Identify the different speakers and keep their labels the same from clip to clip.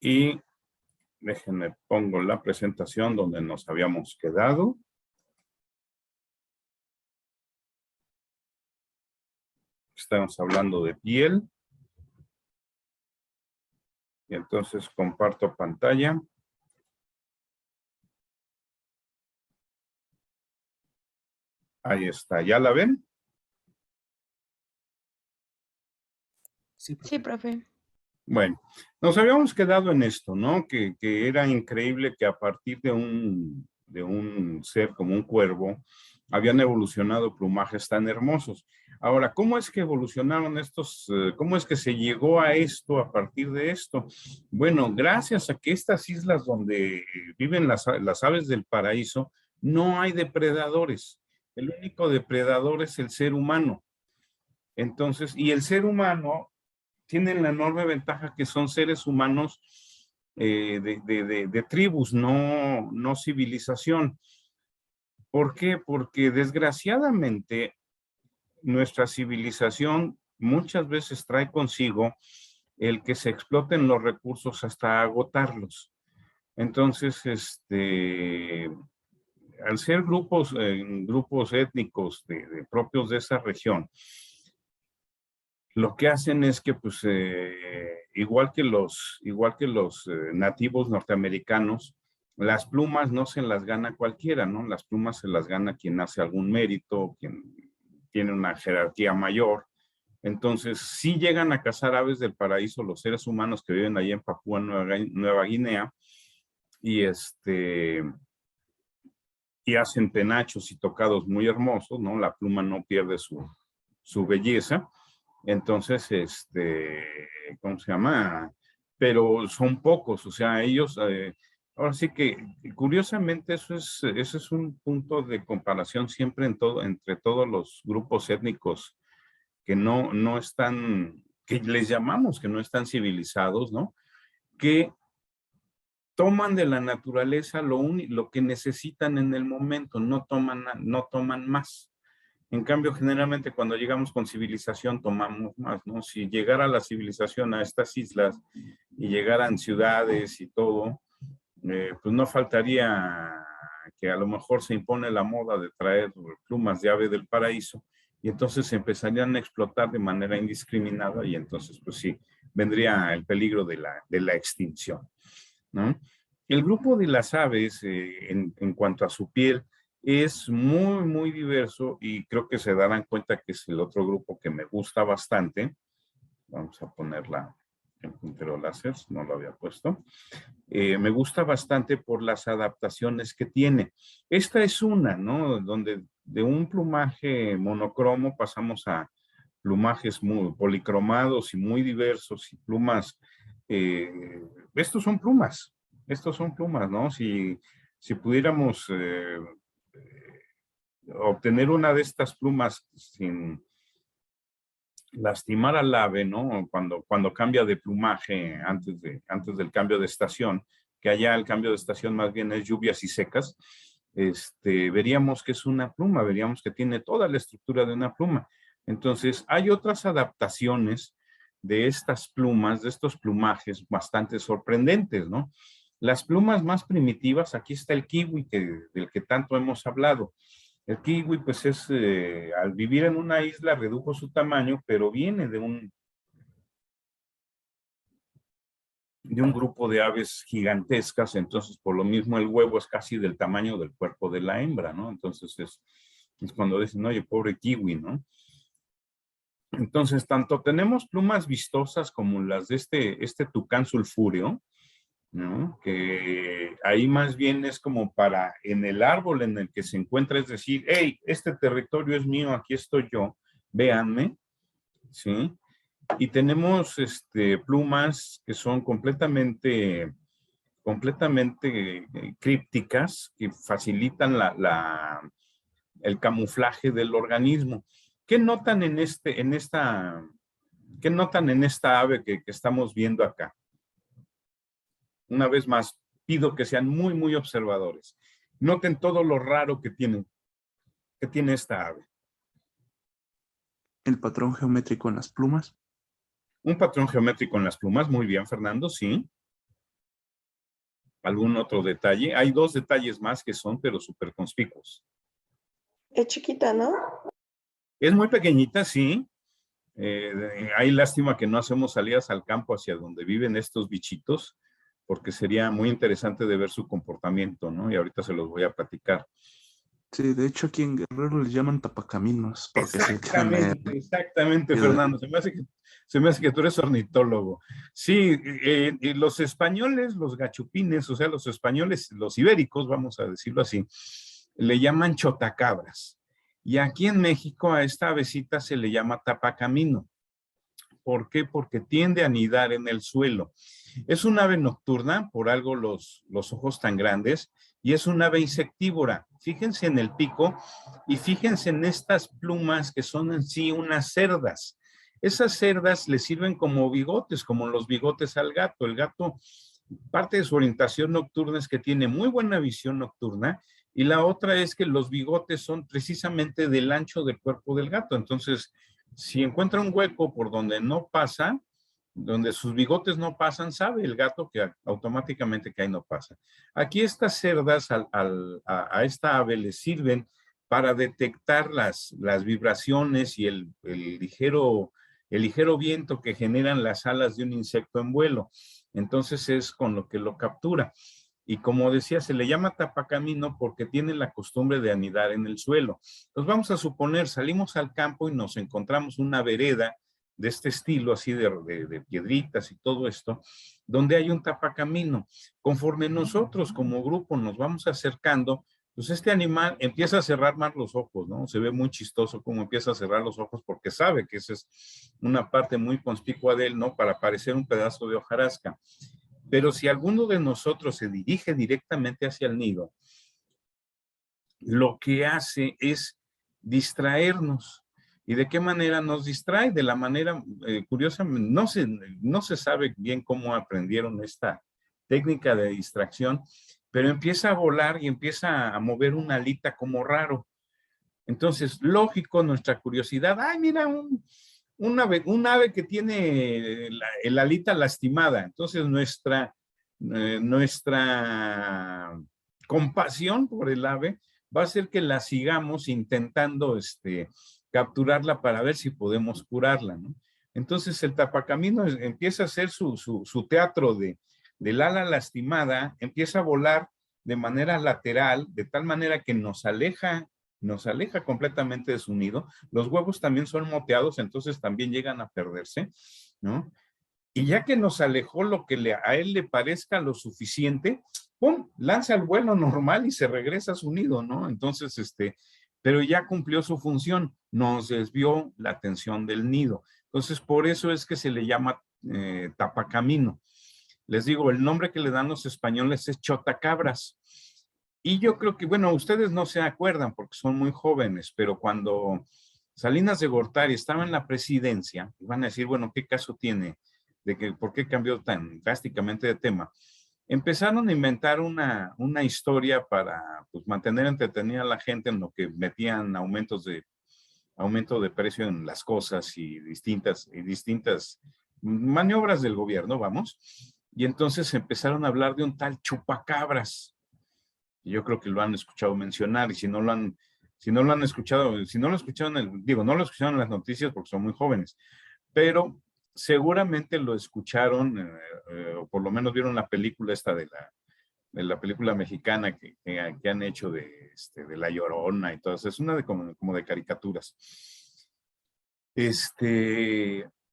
Speaker 1: Y déjenme pongo la presentación donde nos habíamos quedado. Estamos hablando de piel. Y entonces comparto pantalla. Ahí está, ¿ya la ven?
Speaker 2: Sí, profe.
Speaker 3: Sí, profe.
Speaker 1: Bueno, nos habíamos quedado en esto, ¿no? Que era increíble que a partir de un ser como un cuervo, habían evolucionado plumajes tan hermosos. Ahora, ¿cómo es que evolucionaron estos? ¿Cómo es que se llegó a esto a partir de esto? Bueno, gracias a que estas islas donde viven las aves del paraíso, no hay depredadores. El único depredador es el ser humano. Entonces, y el ser humano tienen la enorme ventaja que son seres humanos de tribus, no civilización. ¿Por qué? Porque desgraciadamente nuestra civilización muchas veces trae consigo el que se exploten los recursos hasta agotarlos. Entonces, al ser grupos étnicos propios de esa región, lo que hacen es que, pues, igual que los nativos norteamericanos, las plumas no se las gana cualquiera, ¿no? Las plumas se las gana quien hace algún mérito, quien tiene una jerarquía mayor. Entonces, sí llegan a cazar aves del paraíso los seres humanos que viven ahí en Papúa Nueva Guinea, y y hacen penachos y tocados muy hermosos, ¿no? La pluma no pierde su belleza. Entonces, ¿cómo se llama? Pero son pocos, o sea, ellos, ahora sí que, curiosamente, ese es un punto de comparación siempre entre todos los grupos étnicos que no están, que les llamamos que no están civilizados, ¿no? Que toman de la naturaleza lo que necesitan en el momento, no toman más. En cambio, generalmente cuando llegamos con civilización tomamos más, ¿no? Si llegara la civilización a estas islas y llegaran ciudades y todo, pues no faltaría que a lo mejor se impone la moda de traer plumas de ave del paraíso y entonces se empezarían a explotar de manera indiscriminada y entonces, pues sí, vendría el peligro de la extinción, ¿no? El grupo de las aves, en cuanto a su piel, es muy, muy diverso y creo que se darán cuenta que es el otro grupo que me gusta bastante. Vamos a ponerla en puntero láser, no lo había puesto. Me gusta bastante por las adaptaciones que tiene. Esta es una, ¿no? Donde de un plumaje monocromo pasamos a plumajes muy policromados y muy diversos y plumas. Estos son plumas, ¿no? Si pudiéramos obtener una de estas plumas sin lastimar al ave, ¿no? Cuando cambia de plumaje antes del cambio de estación, que allá el cambio de estación más bien es lluvias y secas, veríamos que es una pluma, veríamos que tiene toda la estructura de una pluma. Entonces, hay otras adaptaciones de estas plumas, de estos plumajes bastante sorprendentes, ¿no? Las plumas más primitivas, aquí está el kiwi del que tanto hemos hablado. El kiwi, pues al vivir en una isla redujo su tamaño, pero viene de un grupo de aves gigantescas, entonces por lo mismo el huevo es casi del tamaño del cuerpo de la hembra, ¿no? Entonces es cuando dicen, oye, pobre kiwi, ¿no? Entonces, tanto tenemos plumas vistosas como las de este tucán sulfúreo, ¿no? Que ahí más bien es como para en el árbol en el que se encuentra, es decir, hey, este territorio es mío, aquí estoy yo, véanme, ¿sí? Y tenemos plumas que son completamente crípticas, que facilitan el camuflaje del organismo. ¿Qué notan qué notan en esta ave que estamos viendo acá? Una vez más, pido que sean muy, muy observadores. Noten todo lo raro que tiene esta ave.
Speaker 2: El patrón geométrico en las plumas.
Speaker 1: Un patrón geométrico en las plumas, muy bien, Fernando, sí. algún otro detalle. Hay dos detalles más que son, pero súper conspicuos.
Speaker 3: Es chiquita, ¿no?
Speaker 1: Es muy pequeñita, sí. Hay lástima que no hacemos salidas al campo hacia donde viven estos bichitos, porque sería muy interesante de ver su comportamiento, ¿no? Y ahorita se los voy a platicar.
Speaker 4: Sí, de hecho aquí en Guerrero les llaman tapacaminos. Porque
Speaker 1: Exactamente, Fernando. Se me hace que tú eres ornitólogo. Sí, y los españoles, los gachupines, o sea, los españoles, los ibéricos, vamos a decirlo así, le llaman chotacabras. Y aquí en México a esta avecita se le llama tapacamino. ¿Por qué? Porque tiende a anidar en el suelo. Es un ave nocturna, por algo los ojos tan grandes, y es un ave insectívora. Fíjense en el pico y fíjense en estas plumas que son en sí unas cerdas. Esas cerdas le sirven como bigotes, como los bigotes al gato. El gato, parte de su orientación nocturna es que tiene muy buena visión nocturna, y la otra es que los bigotes son precisamente del ancho del cuerpo del gato. Entonces, si encuentra un hueco por donde no pasa, donde sus bigotes no pasan, sabe el gato que automáticamente que ahí no pasa. Aquí estas cerdas a esta ave le sirven para detectar las vibraciones y el ligero viento que generan las alas de un insecto en vuelo. Entonces es con lo que lo captura. Y como decía, se le llama tapacamino porque tiene la costumbre de anidar en el suelo. Entonces vamos a suponer, salimos al campo y nos encontramos una vereda de este estilo, así de piedritas y todo esto, donde hay un tapacamino. Conforme nosotros como grupo nos vamos acercando, pues este animal empieza a cerrar más los ojos, ¿no? Se ve muy chistoso cómo empieza a cerrar los ojos porque sabe que esa es una parte muy conspicua de él, ¿no? Para parecer un pedazo de hojarasca. Pero si alguno de nosotros se dirige directamente hacia el nido, lo que hace es distraernos. ¿Y de qué manera nos distrae? De la manera curiosa, no se sabe bien cómo aprendieron esta técnica de distracción, pero empieza a volar y empieza a mover una alita como raro. Entonces, lógico, nuestra curiosidad, ¡ay, mira, un ave que tiene el alita lastimada! Entonces, nuestra compasión por el ave va a hacer que la sigamos intentando capturarla para ver si podemos curarla, ¿no? Entonces el tapacamino empieza a hacer su teatro del ala lastimada, empieza a volar de manera lateral, de tal manera que nos aleja completamente de su nido. Los huevos también son moteados, entonces también llegan a perderse, ¿no? Y ya que nos alejó lo que a él le parezca lo suficiente, ¡pum!, lanza el vuelo normal y se regresa a su nido, ¿no? Entonces, pero ya cumplió su función, nos desvió la atención del nido. Entonces, por eso es que se le llama tapacamino. Les digo, el nombre que le dan los españoles es chotacabras. Y yo creo que, bueno, ustedes no se acuerdan porque son muy jóvenes, pero cuando Salinas de Gortari estaba en la presidencia, van a decir, bueno, ¿qué caso tiene? De que por qué cambió tan drásticamente de tema. Empezaron a inventar una historia para pues, mantener entretenida a la gente en lo que metían aumento de precio en las cosas y distintas maniobras del gobierno, vamos. Y entonces empezaron a hablar de un tal chupacabras. Y yo creo que lo han escuchado mencionar, y si no lo han escuchado, si no lo escucharon, no lo escucharon en las noticias porque son muy jóvenes, pero seguramente lo escucharon, o por lo menos vieron la película esta de la película mexicana que han hecho de La Llorona y todo eso. Es una como de caricaturas.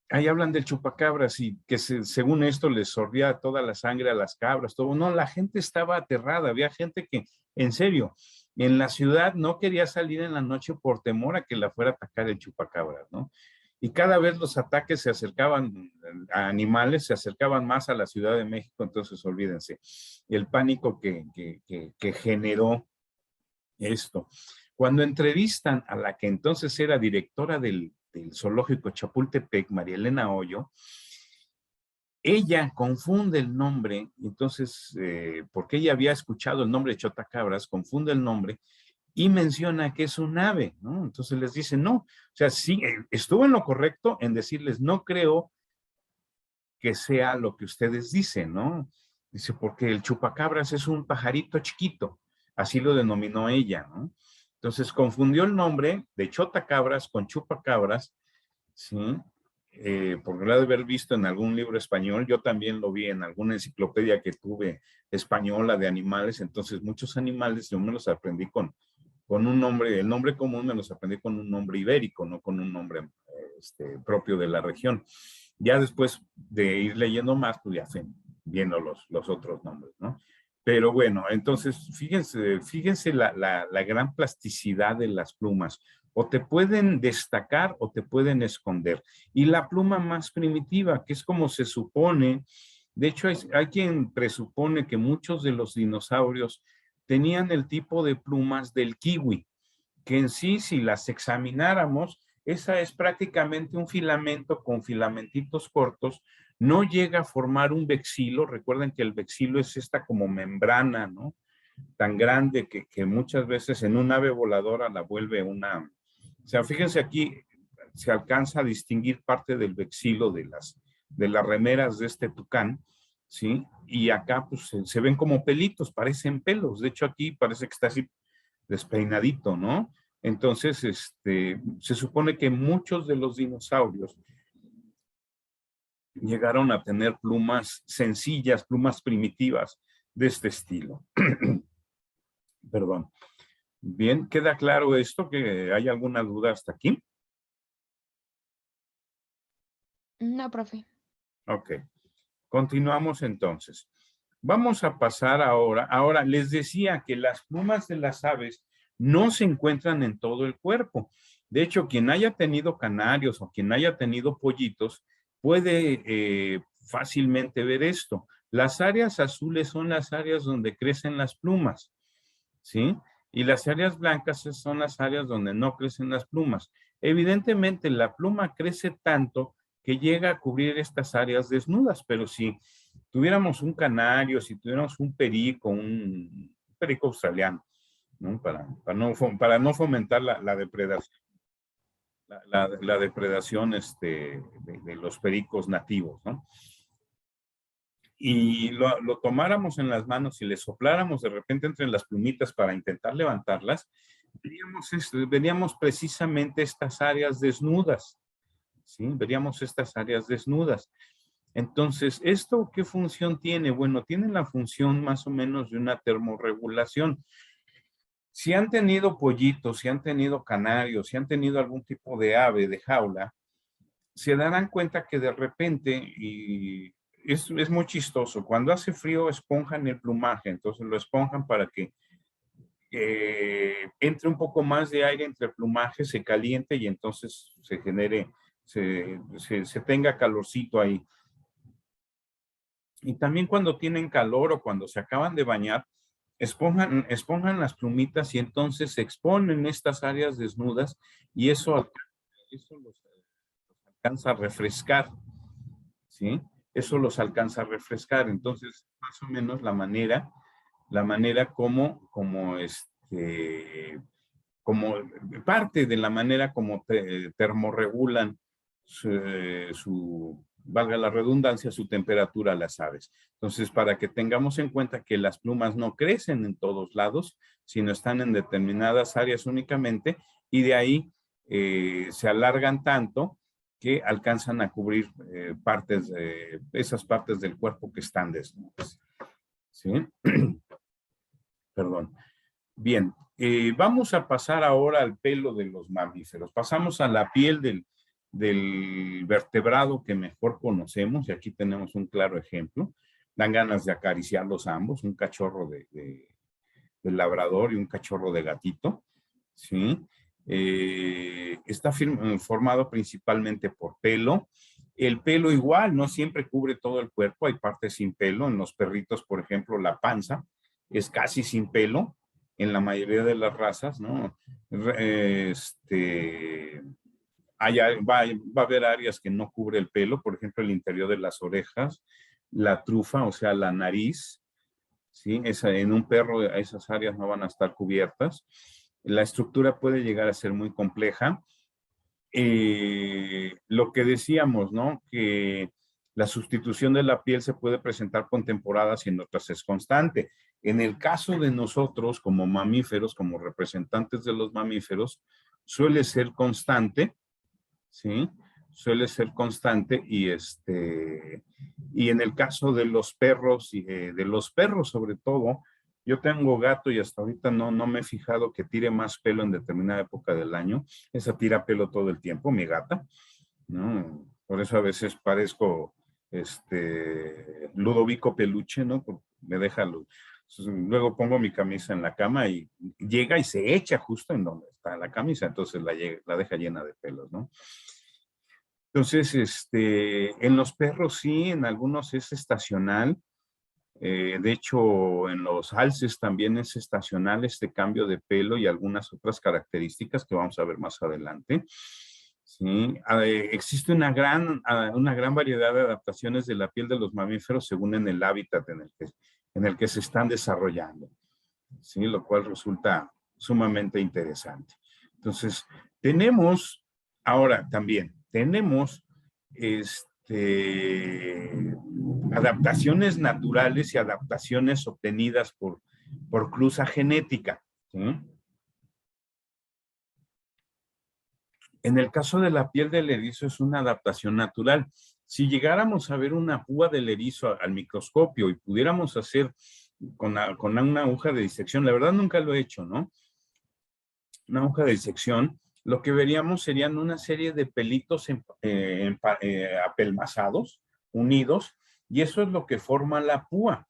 Speaker 1: Ahí hablan del chupacabras y que según esto les sorbía toda la sangre a las cabras, todo. No, la gente estaba aterrada, había gente que, en serio, en la ciudad no quería salir en la noche por temor a que la fuera a atacar el chupacabras, ¿no? Y cada vez los ataques se acercaban a animales, se acercaban más a la Ciudad de México, entonces olvídense. El pánico que generó esto. Cuando entrevistan a la que entonces era directora del zoológico Chapultepec, María Elena Hoyo, ella confunde el nombre, entonces, porque ella había escuchado el nombre de chotacabras, confunde el nombre y menciona que es un ave, ¿no? Entonces les dice, no, o sea, sí, estuvo en lo correcto en decirles, no creo que sea lo que ustedes dicen, ¿no? Dice, porque el chupacabras es un pajarito chiquito. Así lo denominó ella, ¿no? Entonces confundió el nombre de chotacabras con chupacabras, ¿sí? Porque lo ha de haber visto en algún libro español. Yo también lo vi en alguna enciclopedia que tuve española de animales. Entonces muchos animales yo me los aprendí con un nombre, el nombre común me los aprendí con un nombre ibérico, no con un nombre propio de la región. Ya después de ir leyendo más, pues ya fui viendo los otros nombres, ¿no? Pero bueno, entonces fíjense la gran plasticidad de las plumas. O te pueden destacar o te pueden esconder. Y la pluma más primitiva, que es como se supone, de hecho hay quien presupone que muchos de los dinosaurios tenían el tipo de plumas del kiwi, que en sí, si las examináramos, esa es prácticamente un filamento con filamentitos cortos, no llega a formar un vexilo. Recuerden que el vexilo es esta como membrana, ¿no? Tan grande que muchas veces en un ave voladora la vuelve una... O sea, fíjense aquí, se alcanza a distinguir parte del vexilo de las remeras de este tucán, ¿sí? Y acá pues se ven como pelitos, parecen pelos. De hecho aquí parece que está así despeinadito, ¿no? Entonces, se supone que muchos de los dinosaurios llegaron a tener plumas sencillas, plumas primitivas de este estilo. Perdón. Bien, ¿queda claro esto? ¿Que hay alguna duda hasta aquí?
Speaker 5: No, profe.
Speaker 1: Ok. Continuamos entonces. Vamos a pasar ahora. Ahora, les decía que las plumas de las aves no se encuentran en todo el cuerpo. De hecho, quien haya tenido canarios o quien haya tenido pollitos puede fácilmente ver esto. Las áreas azules son las áreas donde crecen las plumas, ¿sí? Y las áreas blancas son las áreas donde no crecen las plumas. Evidentemente, la pluma crece tanto que llega a cubrir estas áreas desnudas, pero si tuviéramos un canario, si tuviéramos un perico australiano, ¿no? Para no fomentar la depredación, la depredación de los pericos nativos, ¿no? Y lo tomáramos en las manos y le sopláramos de repente entre las plumitas para intentar levantarlas, veríamos precisamente estas áreas desnudas, ¿sí? Veríamos estas áreas desnudas. Entonces, ¿esto qué función tiene? Bueno, tiene la función más o menos de una termorregulación. Si han tenido pollitos, si han tenido canarios, si han tenido algún tipo de ave de jaula, se darán cuenta que de repente, y es muy chistoso, cuando hace frío esponjan el plumaje, entonces lo esponjan para que entre un poco más de aire entre el plumaje, se caliente y entonces se genere, se tenga calorcito ahí. Y también cuando tienen calor o cuando se acaban de bañar, esponjan las plumitas y entonces se exponen estas áreas desnudas y eso los alcanza a refrescar, ¿sí? Eso los alcanza a refrescar. Entonces, más o menos la manera como parte de la manera como termorregulan valga la redundancia, su temperatura a las aves. Entonces, para que tengamos en cuenta que las plumas no crecen en todos lados, sino están en determinadas áreas únicamente, y de ahí se alargan tanto que alcanzan a cubrir esas partes del cuerpo que están desnudas. ¿Sí? Perdón. Bien, vamos a pasar ahora al pelo de los mamíferos. Pasamos a la piel del vertebrado que mejor conocemos, y aquí tenemos un claro ejemplo. Dan ganas de acariciarlos ambos, un cachorro de labrador y un cachorro de gatito, ¿sí? Está formado principalmente por pelo. El pelo igual, no siempre cubre todo el cuerpo, hay partes sin pelo. En los perritos, por ejemplo, la panza es casi sin pelo, en la mayoría de las razas, ¿no? Va a haber áreas que no cubre el pelo, por ejemplo, el interior de las orejas, la trufa, o sea, la nariz, ¿sí? En un perro esas áreas no van a estar cubiertas. La estructura puede llegar a ser muy compleja. Lo que decíamos, ¿no? Que La sustitución de la piel se puede presentar con temporadas y en otras es constante. En el caso de nosotros, como mamíferos, como representantes de los mamíferos, suele ser constante, ¿sí? Suele ser constante y en el caso de los perros, de los perros sobre todo, yo tengo gato y hasta ahorita no me he fijado que tire más pelo en determinada época del año. Esa tira pelo todo el tiempo, mi gata, ¿no? Por eso a veces parezco Ludovico Peluche, ¿no? Me deja luego pongo mi camisa en la cama y llega y se echa justo en donde está la camisa, entonces la deja llena de pelos, ¿no? Entonces, en los perros sí, en algunos es estacional. De hecho, en los alces también es estacional este cambio de pelo y algunas otras características que vamos a ver más adelante. Sí, existe una gran variedad de adaptaciones de la piel de los mamíferos según en el hábitat en el que se están desarrollando, ¿sí? Lo cual resulta sumamente interesante. Entonces, ahora también tenemos adaptaciones naturales y adaptaciones obtenidas por cruza genética, ¿sí? En el caso de la piel del erizo es una adaptación natural. Si llegáramos a ver una púa del erizo al microscopio y pudiéramos hacer con una aguja de disección, la verdad nunca lo he hecho, ¿no? Una aguja de disección, lo que veríamos serían una serie de pelitos apelmazados, unidos, y eso es lo que forma la púa.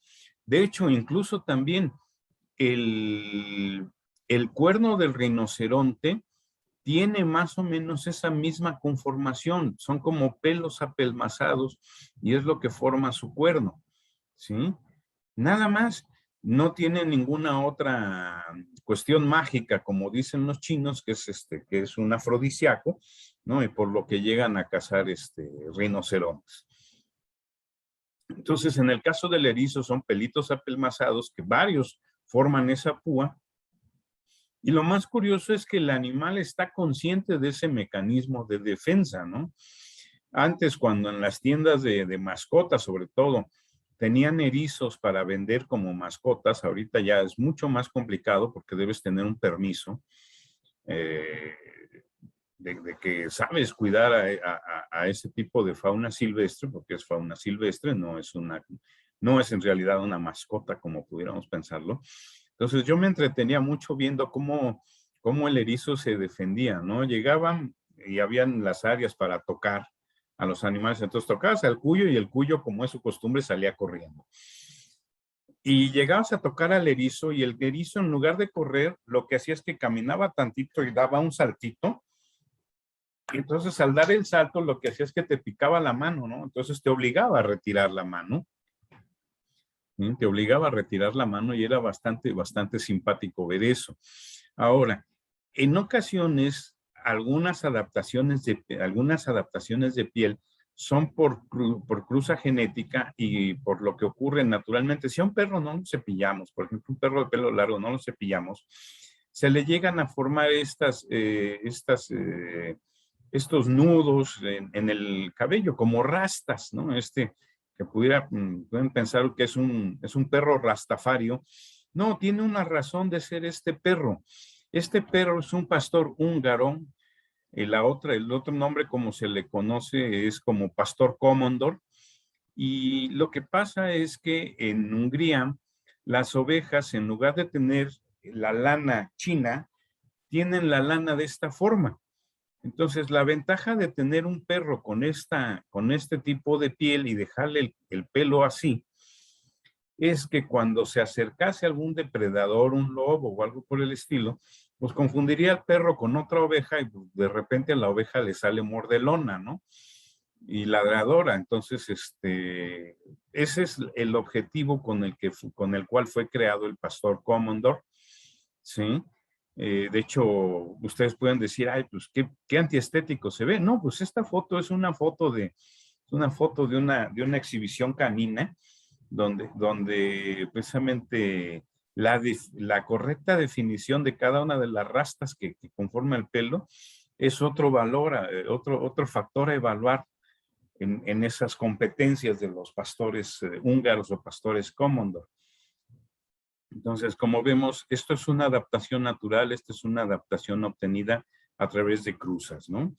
Speaker 1: De hecho, incluso también el cuerno del rinoceronte tiene más o menos esa misma conformación, son como pelos apelmazados y es lo que forma su cuerno, ¿sí? Nada más, no tiene ninguna otra cuestión mágica, como dicen los chinos, que es un afrodisíaco, ¿no? Y por lo que llegan a cazar rinocerontes. Entonces, en el caso del erizo son pelitos apelmazados que varios forman esa púa. Y lo más curioso es que el animal está consciente de ese mecanismo de defensa, ¿no? Antes, cuando en las tiendas de mascotas, sobre todo, tenían erizos para vender como mascotas, ahorita ya es mucho más complicado porque debes tener un permiso de que sabes cuidar a ese tipo de fauna silvestre, porque es fauna silvestre, no es en realidad una mascota como pudiéramos pensarlo. Entonces yo me entretenía mucho viendo cómo el erizo se defendía, ¿no? Llegaban y habían las áreas para tocar a los animales, entonces tocabas al cuyo y el cuyo, como es su costumbre, salía corriendo. Y llegabas a tocar al erizo y el erizo, en lugar de correr, lo que hacía es que caminaba tantito y daba un saltito. Y entonces al dar el salto, lo que hacía es que te picaba la mano, ¿no? Entonces te obligaba a retirar la mano. ¿Sí? Te obligaba a retirar la mano y era bastante simpático ver eso. Ahora, en ocasiones, algunas adaptaciones de piel son por cruza genética y por lo que ocurre naturalmente. Si a un perro no lo cepillamos, por ejemplo, un perro de pelo largo no lo cepillamos, se le llegan a formar estos nudos en el cabello, como rastas, ¿no? Que pueden pensar que es un perro rastafario. No, tiene una razón de ser este perro. Este perro es un pastor húngaro. El otro nombre como se le conoce es como pastor comondor. Y lo que pasa es que en Hungría las ovejas, en lugar de tener la lana china, tienen la lana de esta forma. Entonces, la ventaja de tener un perro con este tipo de piel y dejarle el pelo así, es que cuando se acercase algún depredador, un lobo o algo por el estilo, pues confundiría al perro con otra oveja y de repente a la oveja le sale mordelona, ¿no? Y ladradora. Entonces, ese es el objetivo con el cual fue creado el pastor comondor, ¿sí? De hecho, ustedes pueden decir, ay, pues qué antiestético se ve. No, pues esta foto es una foto de una exhibición canina donde precisamente la correcta definición de cada una de las rastas que conforma el pelo es otro valor, otro factor a evaluar en esas competencias de los pastores húngaros o pastores Komondor. Entonces, como vemos, esto es una adaptación natural, esta es una adaptación obtenida a través de cruzas, ¿no?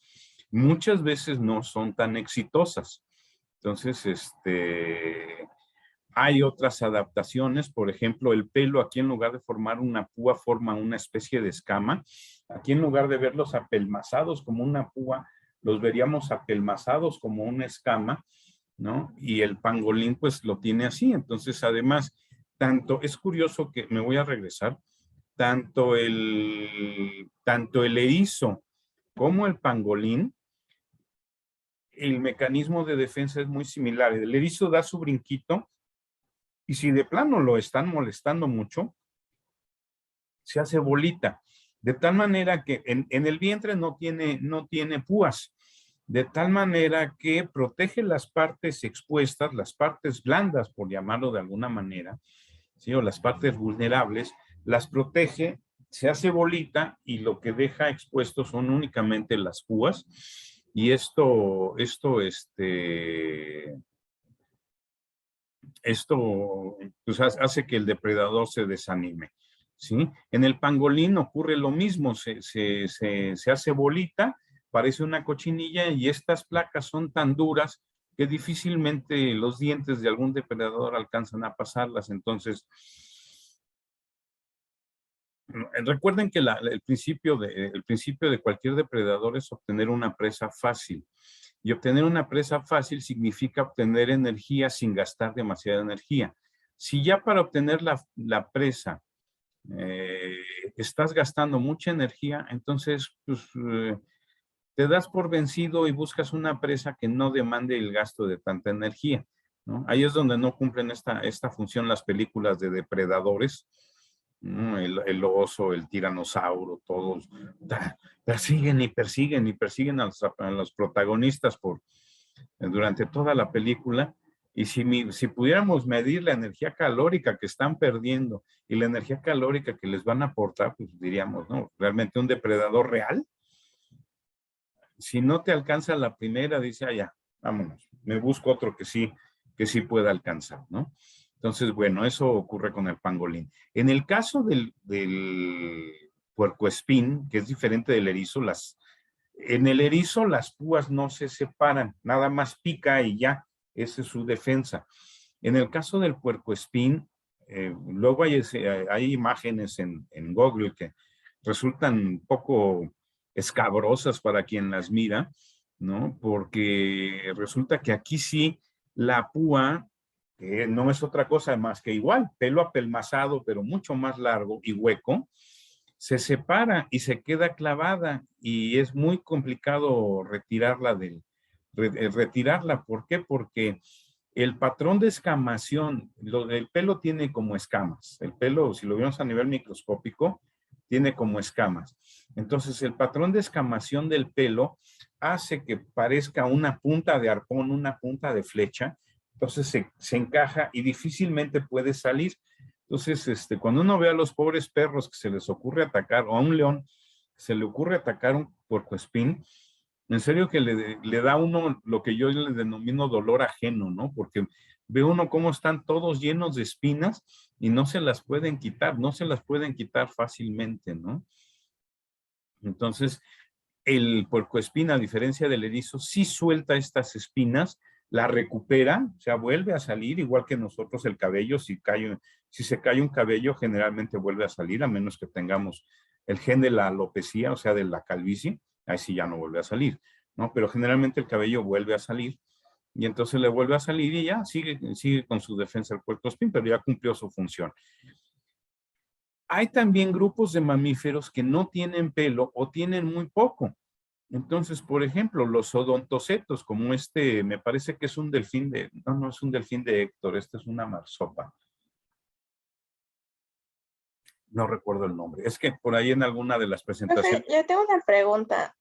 Speaker 1: Muchas veces no son tan exitosas. Entonces, hay otras adaptaciones, por ejemplo, el pelo aquí en lugar de formar una púa forma una especie de escama. Aquí en lugar de verlos apelmazados como una púa, los veríamos apelmazados como una escama, ¿no? Y el pangolín pues lo tiene así. Entonces, además, es curioso que, me voy a regresar, tanto el erizo como el pangolín, el mecanismo de defensa es muy similar. El erizo da su brinquito y si de plano lo están molestando mucho, se hace bolita. De tal manera que en el vientre no tiene púas. De tal manera que protege las partes expuestas, las partes blandas, por llamarlo de alguna manera, ¿sí? O las partes vulnerables, las protege, se hace bolita y lo que deja expuesto son únicamente las púas. Y esto pues, hace que el depredador se desanime, ¿sí? En el pangolín ocurre lo mismo, se hace bolita, parece una cochinilla y estas placas son tan duras que difícilmente los dientes de algún depredador alcanzan a pasarlas. Entonces, recuerden que el principio de cualquier depredador es obtener una presa fácil. Y obtener una presa fácil significa obtener energía sin gastar demasiada energía. Si ya para obtener la presa estás gastando mucha energía, entonces pues, te das por vencido y buscas una presa que no demande el gasto de tanta energía, ¿no? Ahí es donde no cumplen esta función las películas de depredadores, ¿no? El oso, el tiranosaurio, todos persiguen y persiguen y persiguen a los protagonistas durante toda la película. Y si pudiéramos medir la energía calórica que están perdiendo y la energía calórica que les van a aportar, pues diríamos, ¿no? Realmente un depredador real, si no te alcanza la primera, dice, ya, vámonos, me busco otro que sí pueda alcanzar, ¿no? Entonces, bueno, eso ocurre con el pangolín. En el caso del puercoespín, que es diferente del erizo, en el erizo las púas no se separan, nada más pica y ya, esa es su defensa. En el caso del puercoespín, luego hay imágenes en Google que resultan un poco escabrosas para quien las mira, ¿no? Porque resulta que aquí sí la púa, que no es otra cosa más que igual, pelo apelmazado, pero mucho más largo y hueco, se separa y se queda clavada y es muy complicado retirarla. ¿Por qué? Porque el patrón de escamación, el pelo tiene como escamas. El pelo, si lo vemos a nivel microscópico, tiene como escamas. Entonces, el patrón de escamación del pelo hace que parezca una punta de arpón, una punta de flecha. Entonces, se encaja y difícilmente puede salir. Entonces, cuando uno ve a los pobres perros que se les ocurre atacar, o a un león que se le ocurre atacar un puercoespín, en serio que le da a uno lo que yo le denomino dolor ajeno, ¿no? Porque ve uno cómo están todos llenos de espinas y no se las pueden quitar, no se las pueden quitar fácilmente, ¿no? Entonces, el puercoespín, a diferencia del erizo, sí suelta estas espinas, la recupera, o sea, vuelve a salir, igual que nosotros el cabello, si se cae un cabello, generalmente vuelve a salir, a menos que tengamos el gen de la alopecia, o sea, de la calvicie, ahí sí ya no vuelve a salir, ¿no? Pero generalmente el cabello vuelve a salir, y entonces le vuelve a salir y ya sigue con su defensa el puercoespín, pero ya cumplió su función. Hay también grupos de mamíferos que no tienen pelo o tienen muy poco. Entonces, por ejemplo, los odontocetos, como me parece que es un delfín no es un delfín de Héctor, este es una marsopa. No recuerdo el nombre. Es que por ahí en alguna de las presentaciones.
Speaker 3: Profe, yo tengo una pregunta.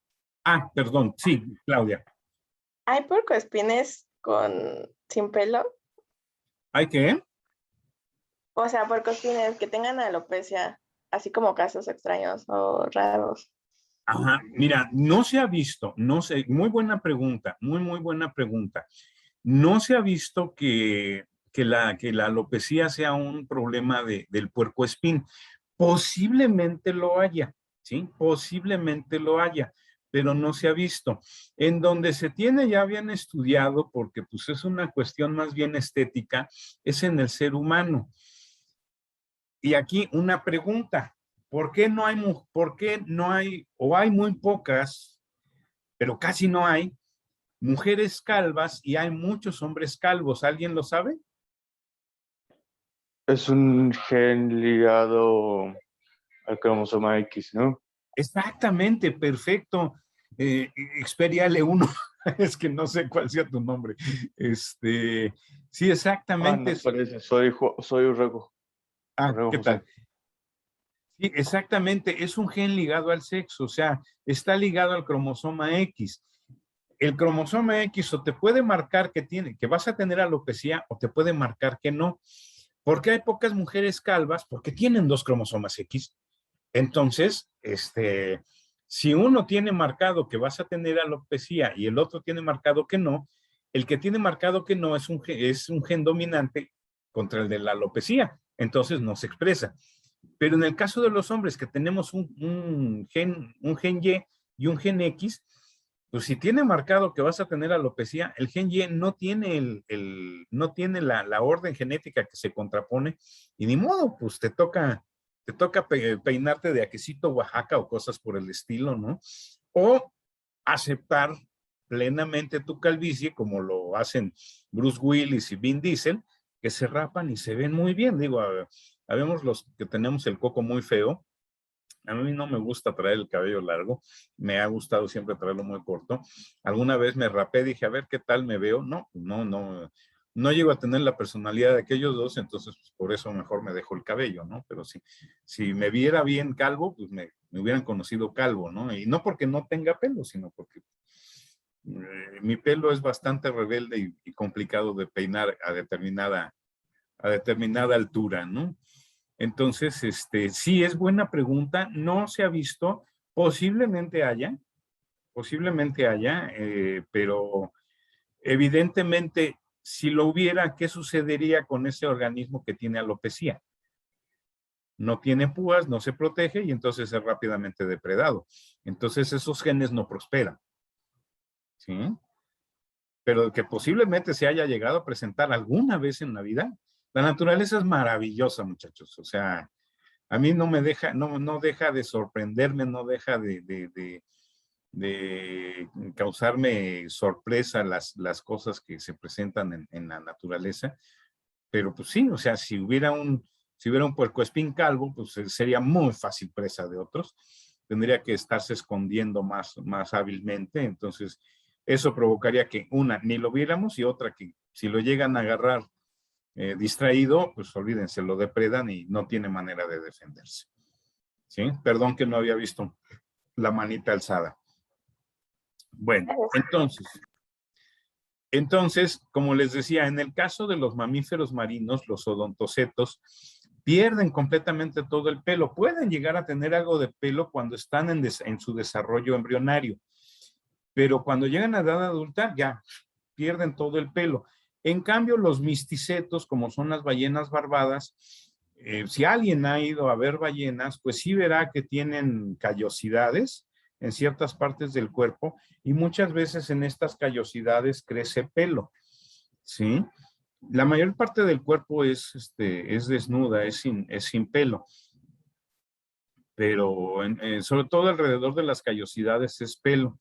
Speaker 1: Ah, perdón, sí, Claudia.
Speaker 3: ¿Hay puercoespines sin pelo?
Speaker 1: ¿Hay qué?
Speaker 3: O sea, puercoespines que tengan alopecia, así como casos extraños o raros.
Speaker 1: Ajá, mira, no se ha visto, no sé, muy buena pregunta, muy buena pregunta. No se ha visto que la alopecia sea un problema del puercoespín. Posiblemente lo haya, ¿sí? Posiblemente lo haya, pero no se ha visto. En donde se tiene ya bien estudiado, porque pues es una cuestión más bien estética, es en el ser humano. Y aquí una pregunta, por qué no hay, o hay muy pocas, pero casi no hay, mujeres calvas y hay muchos hombres calvos? ¿Alguien lo sabe?
Speaker 6: Es un gen ligado al cromosoma X, ¿no?
Speaker 1: Exactamente, perfecto. Xperia L1, es que no sé cuál sea tu nombre. Sí, exactamente.
Speaker 6: No parece, soy Urrego.
Speaker 1: ¿Qué
Speaker 6: José.
Speaker 1: tal? Sí, exactamente, es un gen ligado al sexo, o sea, está ligado al cromosoma X. El cromosoma X o te puede marcar que vas a tener alopecia o te puede marcar que no. ¿Por qué hay pocas mujeres calvas? Porque tienen dos cromosomas X. Entonces, si uno tiene marcado que vas a tener alopecia y el otro tiene marcado que no, el que tiene marcado que no es un gen dominante contra el de la alopecia, entonces no se expresa. Pero en el caso de los hombres que tenemos un gen Y y un gen X, pues si tiene marcado que vas a tener alopecia, el gen Y no tiene, no tiene la orden genética que se contrapone y ni modo, pues te toca peinarte de aquecito Oaxaca o cosas por el estilo, ¿no? O aceptar plenamente tu calvicie, como lo hacen Bruce Willis y Vin Diesel, que se rapan y se ven muy bien. Digo, habemos los que tenemos el coco muy feo. A mí no me gusta traer el cabello largo, me ha gustado siempre traerlo muy corto. Alguna vez me rapé, dije, a ver qué tal me veo. No llego a tener la personalidad de aquellos dos, entonces pues, por eso mejor me dejo el cabello, ¿no? Pero si me viera bien calvo, pues me hubieran conocido calvo, ¿no? Y no porque no tenga pelo, sino porque mi pelo es bastante rebelde y complicado de peinar a determinada altura, ¿no? Entonces, sí es buena pregunta, no se ha visto, posiblemente haya, pero evidentemente, si lo hubiera, ¿qué sucedería con ese organismo que tiene alopecia? No tiene púas, no se protege y entonces es rápidamente depredado. Entonces esos genes no prosperan, ¿sí? Pero que posiblemente se haya llegado a presentar alguna vez en la vida. La naturaleza es maravillosa, muchachos, o sea, a mí no deja de sorprenderme, no deja de causarme sorpresa las cosas que se presentan en la naturaleza. Pero pues sí, o sea, si hubiera un puercoespín calvo, pues sería muy fácil presa de otros. Tendría que estarse escondiendo más hábilmente. Entonces, eso provocaría que una, ni lo viéramos, y otra, que si lo llegan a agarrar distraído, pues olvídense, lo depredan y no tiene manera de defenderse. ¿Sí? Perdón que no había visto la manita alzada. Bueno, entonces, como les decía, en el caso de los mamíferos marinos, los odontocetos, pierden completamente todo el pelo. Pueden llegar a tener algo de pelo cuando están en su desarrollo embrionario, pero cuando llegan a edad adulta ya pierden todo el pelo. En cambio, los misticetos, como son las ballenas barbadas, si alguien ha ido a ver ballenas, pues sí verá que tienen callosidades en ciertas partes del cuerpo y muchas veces en estas callosidades crece pelo, ¿sí? La mayor parte del cuerpo es desnuda, es sin pelo, pero sobre todo alrededor de las callosidades es pelo.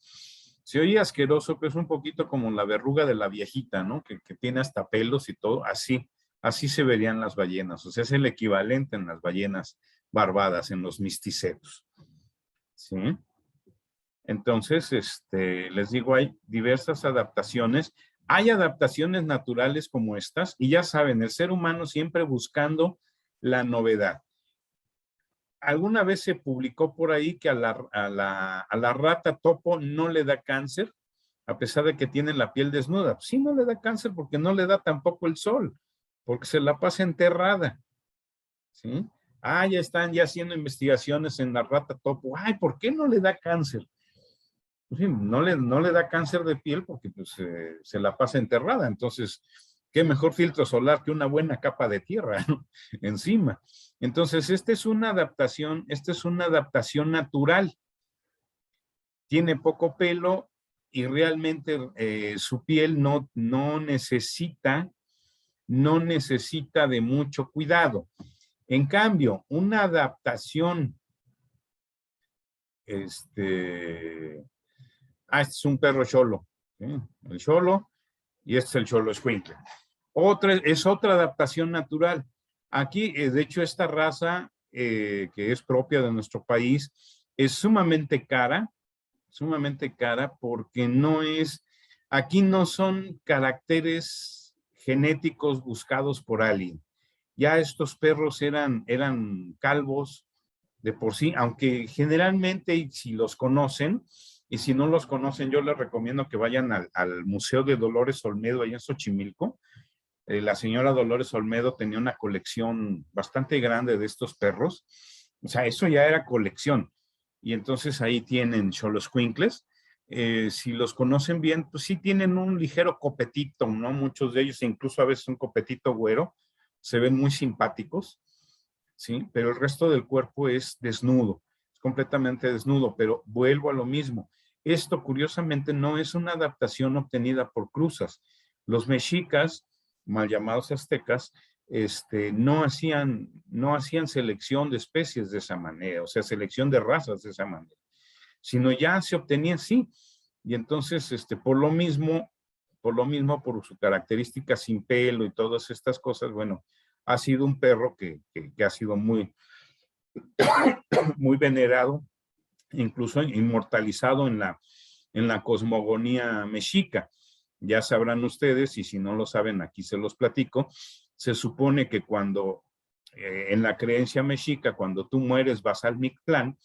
Speaker 1: Se oye asqueroso, pero es un poquito como la verruga de la viejita, ¿no? Que tiene hasta pelos y todo, así se verían las ballenas, o sea, es el equivalente en las ballenas barbadas, en los misticetos, ¿sí? Entonces, les digo, hay diversas adaptaciones. Hay adaptaciones naturales como estas, y ya saben, el ser humano siempre buscando la novedad. Alguna vez se publicó por ahí que a la rata topo no le da cáncer, a pesar de que tiene la piel desnuda. Sí, no le da cáncer porque no le da tampoco el sol, porque se la pasa enterrada, ¿sí? Ya están ya haciendo investigaciones en la rata topo. Ay, ¿por qué no le da cáncer? Pues sí, no le da cáncer de piel porque pues, se la pasa enterrada. Entonces, qué mejor filtro solar que una buena capa de tierra, ¿no? Encima. Entonces, esta es una adaptación natural. Tiene poco pelo y realmente su piel no necesita de mucho cuidado. En cambio, una adaptación, este es un perro cholo, ¿sí? El cholo, y este es el cholo escuincle. Es otra adaptación natural. Aquí, de hecho, esta raza que es propia de nuestro país es sumamente cara porque aquí no son caracteres genéticos buscados por alguien. Ya estos perros eran calvos de por sí, aunque generalmente si los conocen, y si no los conocen, yo les recomiendo que vayan al Museo de Dolores Olmedo, allá en Xochimilco. La señora Dolores Olmedo tenía una colección bastante grande de estos perros. O sea, eso ya era colección. Y entonces ahí tienen xoloscuincles. Si los conocen bien, pues sí tienen un ligero copetito, ¿no? Muchos de ellos, incluso a veces un copetito güero, se ven muy simpáticos, ¿sí? Pero el resto del cuerpo es desnudo, es completamente desnudo, pero vuelvo a lo mismo. Esto, curiosamente, no es una adaptación obtenida por cruzas. Los mexicas, mal llamados aztecas, no hacían selección de especies de esa manera, o sea, selección de razas de esa manera, sino ya se obtenía así. Y entonces, por lo mismo, por su característica sin pelo y todas estas cosas, bueno, ha sido un perro que ha sido muy, muy venerado, incluso inmortalizado en la cosmogonía mexica. Ya sabrán ustedes, y si no lo saben, aquí se los platico. Se supone que cuando, en la creencia mexica, cuando tú mueres vas al Mictlán,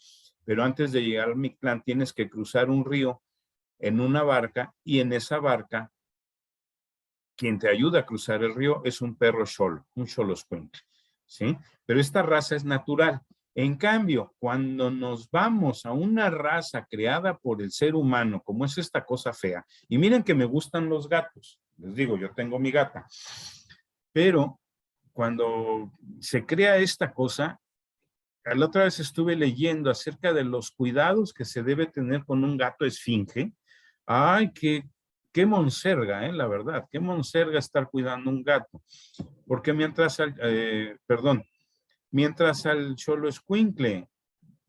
Speaker 1: pero antes de llegar al Mictlán tienes que cruzar un río en una barca, y en esa barca quien te ayuda a cruzar el río es un perro xolo, un xoloscuincle, ¿sí? Pero esta raza es natural. En cambio, cuando nos vamos a una raza creada por el ser humano, como es esta cosa fea, y miren que me gustan los gatos, les digo, yo tengo mi gata, pero cuando se crea esta cosa, la otra vez estuve leyendo acerca de los cuidados que se debe tener con un gato esfinge. Ay, qué monserga, la verdad, qué monserga estar cuidando un gato. Porque mientras al xoloscuincle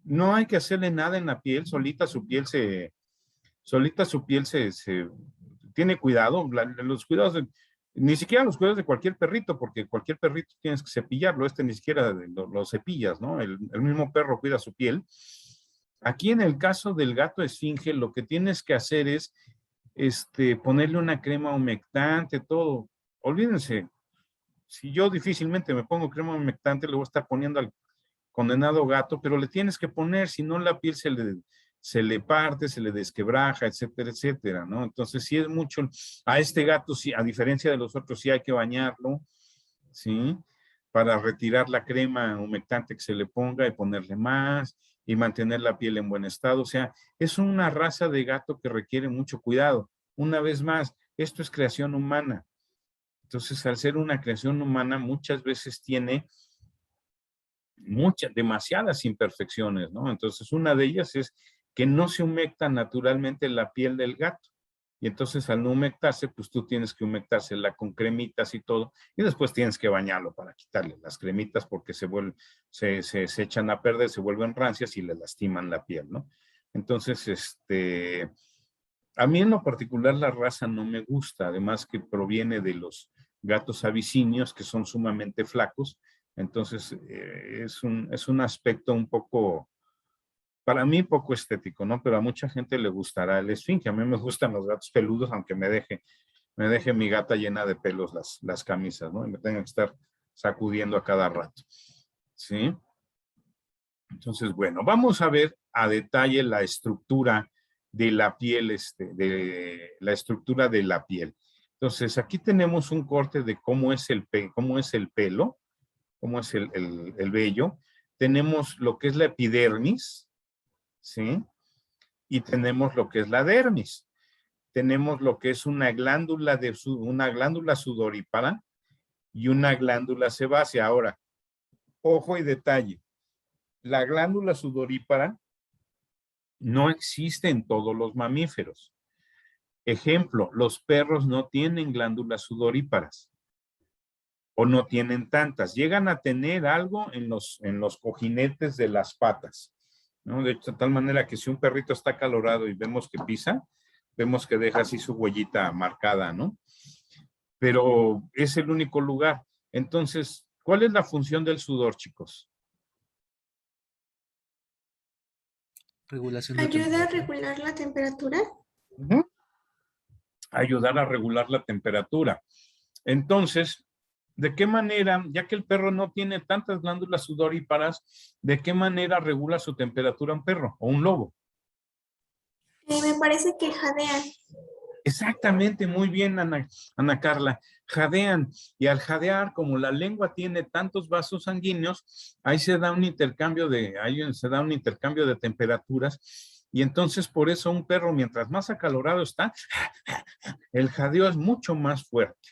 Speaker 1: no hay que hacerle nada en la piel, solita su piel se tiene cuidado, los cuidados, ni siquiera los cuidados de cualquier perrito, porque cualquier perrito tienes que cepillarlo, ni siquiera lo cepillas, ¿no? El mismo perro cuida su piel. Aquí en el caso del gato esfinge, lo que tienes que hacer es ponerle una crema humectante, todo. Olvídense, si yo difícilmente me pongo crema humectante, le voy a estar poniendo al condenado gato, pero le tienes que poner, si no la piel se le parte, se le desquebraja, etcétera, etcétera, ¿no? Entonces sí es mucho. A este gato, sí, a diferencia de los otros, sí hay que bañarlo, ¿sí? Para retirar la crema humectante que se le ponga y ponerle más y mantener la piel en buen estado. O sea, es una raza de gato que requiere mucho cuidado. Una vez más, esto es creación humana. Entonces, al ser una creación humana, muchas veces tiene demasiadas imperfecciones, ¿no? Entonces, una de ellas es que no se humecta naturalmente la piel del gato. Y entonces, al no humectarse, pues tú tienes que humectársela con cremitas y todo, y después tienes que bañarlo para quitarle las cremitas porque se echan a perder, se vuelven rancias y le lastiman la piel, ¿no? Entonces, a mí en lo particular la raza no me gusta, además que proviene de los gatos abisinios, que son sumamente flacos. Entonces, es un aspecto un poco, para mí poco estético, ¿no? Pero a mucha gente le gustará el esfinge. A mí me gustan los gatos peludos, aunque me deje mi gata llena de pelos las camisas, ¿no? Y me tenga que estar sacudiendo a cada rato, ¿sí? Entonces, bueno, vamos a ver a detalle la estructura de la piel, la estructura de la piel. Entonces, aquí tenemos un corte de cómo es el pelo, cómo es el vello. tenemos lo que es la epidermis, ¿sí? Y tenemos lo que es la dermis. Tenemos lo que es una glándula sudorípara y una glándula sebácea. Ahora, ojo y detalle. La glándula sudorípara no existe en todos los mamíferos. Ejemplo, los perros no tienen glándulas sudoríparas o no tienen tantas. Llegan a tener algo en los cojinetes de las patas, ¿no? De hecho, de tal manera que si un perrito está acalorado y vemos que pisa, vemos que deja así su huellita marcada, ¿no? Pero es el único lugar. Entonces, ¿cuál es la función del sudor, chicos?
Speaker 2: Regulación de
Speaker 7: ¿Ayuda a
Speaker 2: temperatura.
Speaker 7: regular la temperatura?
Speaker 1: Ayudar a regular la temperatura. Entonces, ¿de qué manera, ya que el perro no tiene tantas glándulas sudoríparas, de qué manera regula su temperatura un perro o un lobo?
Speaker 7: Me parece que jadean.
Speaker 1: Exactamente, muy bien, Ana Carla. Jadean, y al jadear, como la lengua tiene tantos vasos sanguíneos, ahí se da un intercambio de temperaturas, y entonces por eso un perro, mientras más acalorado está, el jadeo es mucho más fuerte,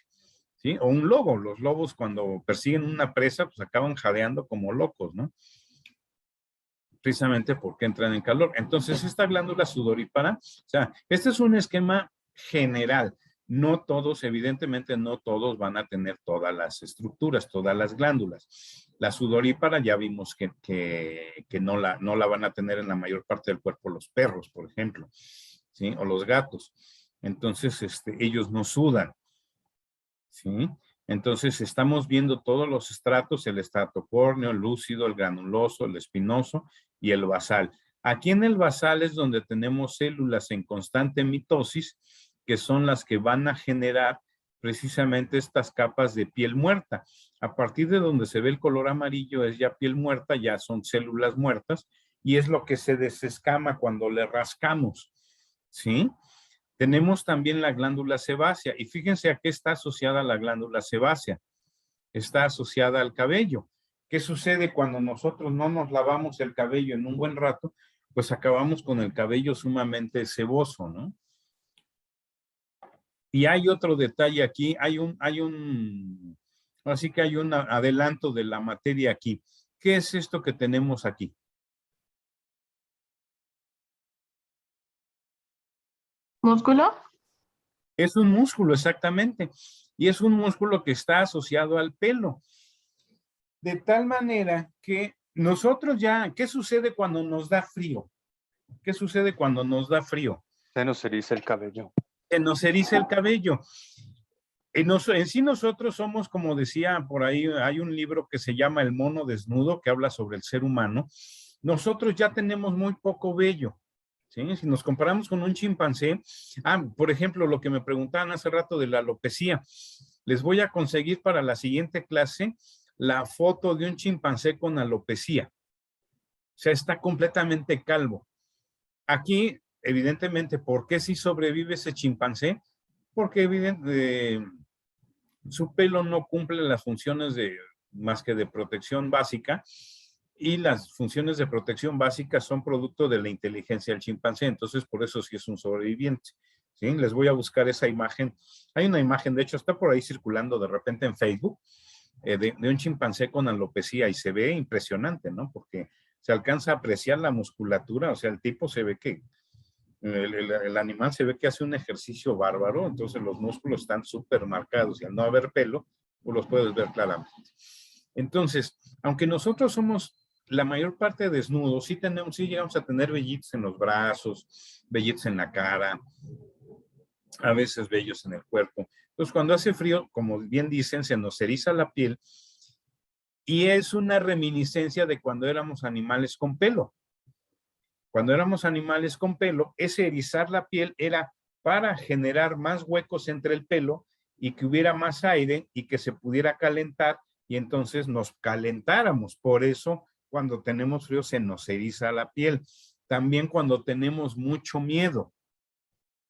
Speaker 1: ¿sí? O un lobo, los lobos cuando persiguen una presa, pues acaban jadeando como locos, ¿no? Precisamente porque entran en calor. Entonces, esta glándula sudorípara, o sea, este es un esquema general. No todos, evidentemente no todos van a tener todas las estructuras, todas las glándulas. La sudorípara ya vimos que no la van a tener en la mayor parte del cuerpo los perros, por ejemplo, ¿sí? O los gatos. Entonces, ellos no sudan, ¿sí? Entonces, estamos viendo todos los estratos, el estrato córneo, el lúcido, el granuloso, el espinoso y el basal. Aquí en el basal es donde tenemos células en constante mitosis, que son las que van a generar precisamente estas capas de piel muerta. A partir de donde se ve el color amarillo es ya piel muerta, ya son células muertas, y es lo que se desescama cuando le rascamos, ¿sí? Tenemos también la glándula sebácea, y fíjense a qué está asociada la glándula sebácea. Está asociada al cabello. ¿Qué sucede cuando nosotros no nos lavamos el cabello en un buen rato? Pues acabamos con el cabello sumamente seboso, ¿no? Y hay otro detalle aquí, así que hay un adelanto de la materia aquí. ¿Qué es esto que tenemos aquí?
Speaker 5: ¿Músculo?
Speaker 1: Es un músculo, exactamente. Y es un músculo que está asociado al pelo. De tal manera que nosotros ya, ¿qué sucede cuando nos da frío? ¿Qué sucede cuando nos da frío?
Speaker 6: Se nos eriza el cabello.
Speaker 1: Se nos eriza el cabello. En sí nosotros somos, como decía por ahí, hay un libro que se llama El mono desnudo, que habla sobre el ser humano. Nosotros ya tenemos muy poco vello, ¿sí? Si nos comparamos con un chimpancé, por ejemplo, lo que me preguntaban hace rato de la alopecia, les voy a conseguir para la siguiente clase la foto de un chimpancé con alopecia. O sea, está completamente calvo. Aquí, evidentemente, ¿por qué sí sobrevive ese chimpancé? Porque su pelo no cumple las funciones más que de protección básica, y las funciones de protección básica son producto de la inteligencia del chimpancé, entonces por eso sí es un sobreviviente, ¿sí? Les voy a buscar esa imagen. Hay una imagen, de hecho está por ahí circulando de repente en Facebook, de un chimpancé con alopecia, y se ve impresionante, ¿no? Porque se alcanza a apreciar la musculatura, o sea, el tipo se ve que, el animal se ve que hace un ejercicio bárbaro, entonces los músculos están súper marcados, y al no haber pelo, pues los puedes ver claramente. Entonces, aunque nosotros somos la mayor parte desnudos, sí llegamos a tener vellitos en los brazos, vellitos en la cara, a veces vellos en el cuerpo. Entonces, cuando hace frío, como bien dicen, se nos eriza la piel, y es una reminiscencia de cuando éramos animales con pelo. Cuando éramos animales con pelo, ese erizar la piel era para generar más huecos entre el pelo y que hubiera más aire y que se pudiera calentar, y entonces nos calentáramos. Por eso, cuando tenemos frío, se nos eriza la piel. También cuando tenemos mucho miedo,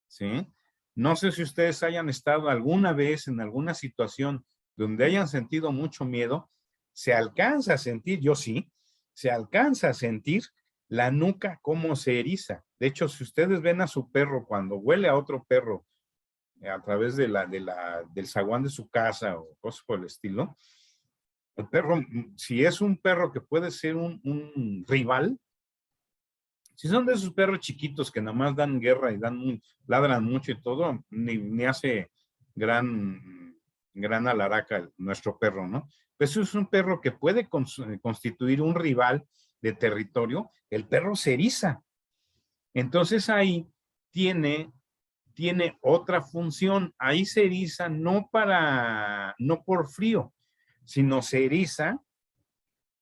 Speaker 1: ¿sí? No sé si ustedes hayan estado alguna vez en alguna situación donde hayan sentido mucho miedo. Se alcanza a sentir, yo sí, se alcanza a sentir la nuca cómo se eriza. De hecho, si ustedes ven a su perro cuando huele a otro perro a través del zaguán de su casa o cosas por el estilo, el perro, si es un perro que puede ser un rival, si son de esos perros chiquitos que nada más dan guerra y ladran mucho y todo, ni hace gran alaraca nuestro perro, ¿no? Pues es un perro que puede constituir un rival de territorio, el perro se eriza. Entonces ahí tiene otra función. Ahí se eriza no por frío, sino se eriza,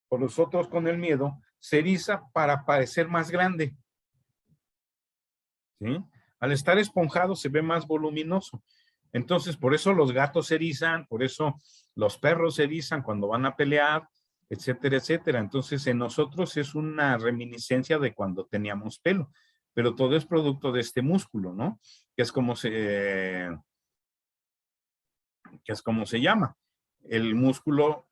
Speaker 1: por nosotros con el miedo, se eriza para parecer más grande. ¿Sí? Al estar esponjado se ve más voluminoso. Entonces, por eso los gatos se erizan, por eso los perros se erizan cuando van a pelear, etcétera, etcétera. Entonces, en nosotros es una reminiscencia de cuando teníamos pelo, pero todo es producto de este músculo, ¿no? Que es como se llama. El músculo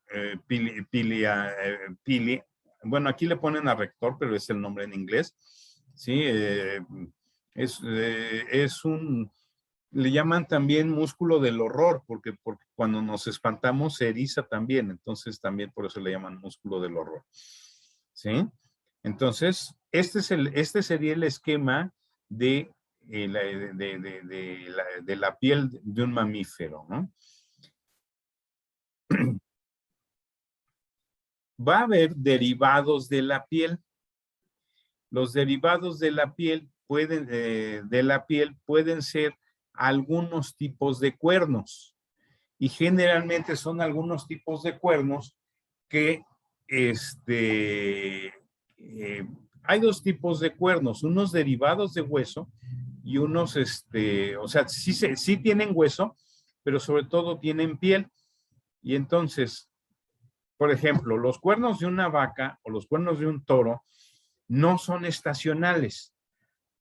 Speaker 1: bueno, aquí le ponen a rector, pero es el nombre en inglés, ¿sí? Le llaman también músculo del horror, porque cuando nos espantamos se eriza también, entonces también por eso le llaman músculo del horror, ¿sí? Entonces, este sería el esquema de la piel de un mamífero, ¿no? Va a haber derivados de la piel. Los derivados de la piel pueden ser algunos tipos de cuernos, y generalmente son algunos tipos de cuernos que hay dos tipos de cuernos, unos derivados de hueso y unos, o sea, sí tienen hueso, pero sobre todo tienen piel. Y entonces, por ejemplo, los cuernos de una vaca o los cuernos de un toro no son estacionales.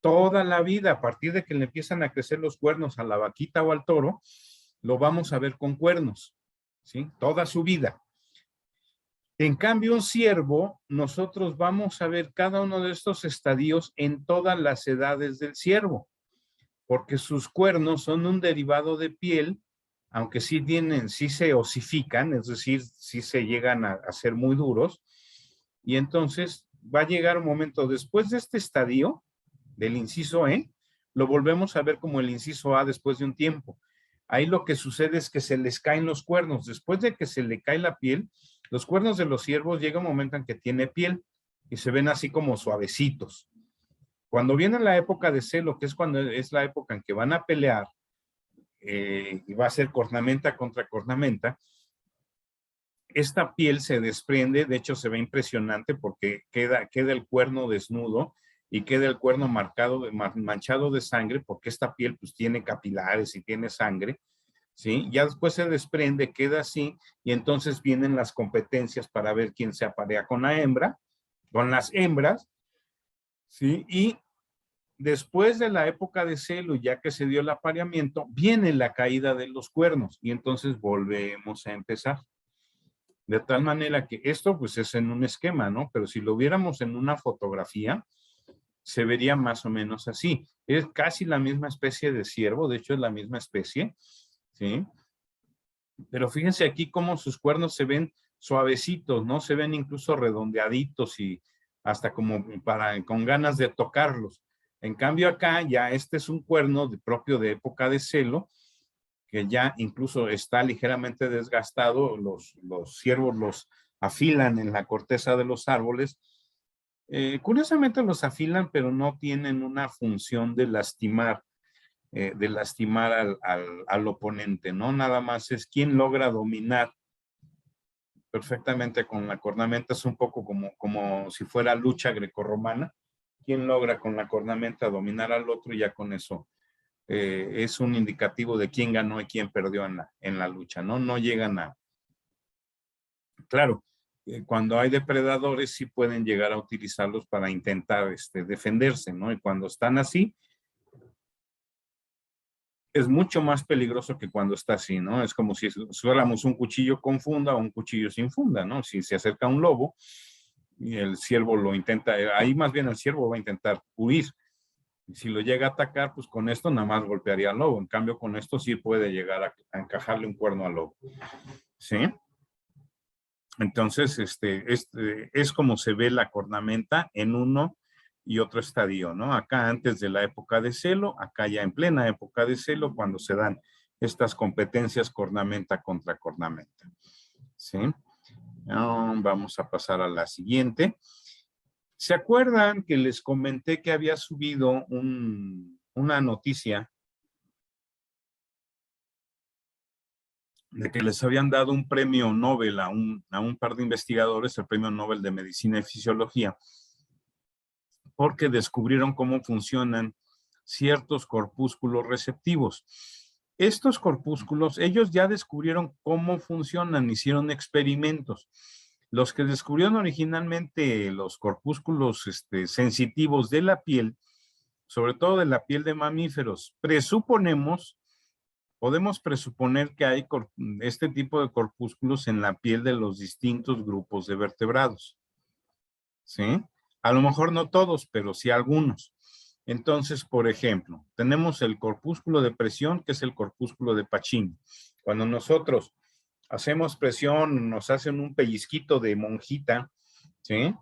Speaker 1: Toda la vida, a partir de que le empiezan a crecer los cuernos a la vaquita o al toro, lo vamos a ver con cuernos, ¿sí? Toda su vida. En cambio, un ciervo, nosotros vamos a ver cada uno de estos estadios en todas las edades del ciervo, porque sus cuernos son un derivado de piel, aunque sí se osifican, es decir, sí se llegan a ser muy duros, y entonces va a llegar un momento después de este estadio, del inciso E, lo volvemos a ver como el inciso A después de un tiempo. Ahí lo que sucede es que se les caen los cuernos. Después de que se le cae la piel, los cuernos de los ciervos llega un momento en que tiene piel y se ven así como suavecitos. Cuando viene la época de celo, que es cuando es la época en que van a pelear, y va a ser cornamenta contra cornamenta, esta piel se desprende, de hecho se ve impresionante porque queda el cuerno desnudo y queda el cuerno manchado de sangre, porque esta piel pues tiene capilares y tiene sangre, ¿sí? Ya después se desprende, queda así, y entonces vienen las competencias para ver quién se aparea con la hembra, con las hembras, ¿sí? Y después de la época de celo, ya que se dio el apareamiento, viene la caída de los cuernos, y entonces volvemos a empezar. De tal manera que esto pues es en un esquema, ¿no? Pero si lo viéramos en una fotografía, se vería más o menos así. Es casi la misma especie de ciervo, de hecho es la misma especie, ¿sí? Pero fíjense aquí cómo sus cuernos se ven suavecitos, ¿no? Se ven incluso redondeaditos y hasta como con ganas de tocarlos. En cambio acá ya este es un cuerno propio de época de celo, que ya incluso está ligeramente desgastado. Los ciervos los afilan en la corteza de los árboles. Curiosamente los afilan, pero no tienen una función de lastimar al oponente, ¿no? Nada más es quien logra dominar perfectamente con la cornamenta. Es un poco como si fuera lucha grecorromana. Quien logra con la cornamenta dominar al otro, y ya con eso es un indicativo de quién ganó y quién perdió en la lucha, ¿no? No llegan a... Claro, cuando hay depredadores sí pueden llegar a utilizarlos para intentar defenderse, ¿no? Y cuando están así, es mucho más peligroso que cuando está así, ¿no? Es como si fuéramos un cuchillo con funda o un cuchillo sin funda, ¿no? Si se acerca un lobo, y el ciervo lo intenta, ahí más bien el ciervo va a intentar huir. Y si lo llega a atacar, pues con esto nada más golpearía al lobo. En cambio, con esto sí puede llegar a encajarle un cuerno al lobo. ¿Sí? Entonces, es como se ve la cornamenta en uno y otro estadio, ¿no? Acá antes de la época de celo, acá ya en plena época de celo, cuando se dan estas competencias cornamenta contra cornamenta. ¿Sí? Vamos a pasar a la siguiente. ¿Se acuerdan que les comenté que había subido una noticia de que les habían dado un premio Nobel a un par de investigadores, el premio Nobel de Medicina y Fisiología, porque descubrieron cómo funcionan ciertos corpúsculos receptivos? Estos corpúsculos, ellos ya descubrieron cómo funcionan, hicieron experimentos. Los que descubrieron originalmente los corpúsculos sensitivos de la piel, sobre todo de la piel de mamíferos, podemos presuponer que hay este tipo de corpúsculos en la piel de los distintos grupos de vertebrados. ¿Sí? A lo mejor no todos, pero sí algunos. Entonces, por ejemplo, tenemos el corpúsculo de presión, que es el corpúsculo de Pacini. Cuando nosotros hacemos presión, nos hacen un pellizquito de monjita, ¿sí?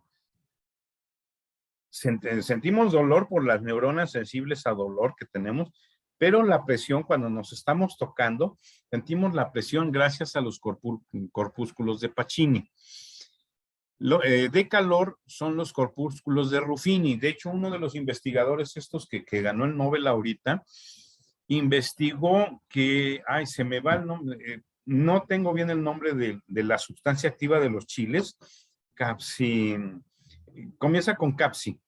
Speaker 1: Sentimos dolor por las neuronas sensibles a dolor que tenemos, pero la presión, cuando nos estamos tocando, sentimos la presión gracias a los corpúsculos de Pacini. De calor son los corpúsculos de Ruffini. De hecho, uno de los investigadores estos que ganó el Nobel ahorita, investigó que, se me va el nombre, no tengo bien el nombre de la sustancia activa de los chiles, comienza con
Speaker 2: Capsaicina.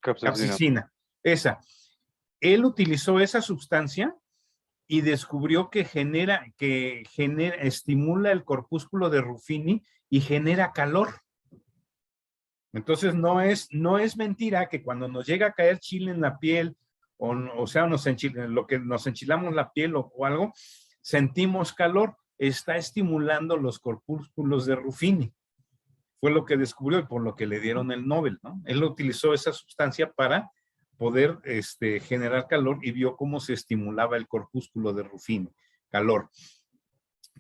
Speaker 1: capsaicina, esa. Él utilizó esa sustancia y descubrió que estimula el corpúsculo de Ruffini y genera calor. Entonces no es mentira que cuando nos llega a caer chile en la piel, o sea, nos enchilamos la piel o algo, sentimos calor. Está estimulando los corpúsculos de Ruffini. Fue lo que descubrió y por lo que le dieron el Nobel, ¿no? Él utilizó esa sustancia para poder generar calor y vio cómo se estimulaba el corpúsculo de Ruffini, calor.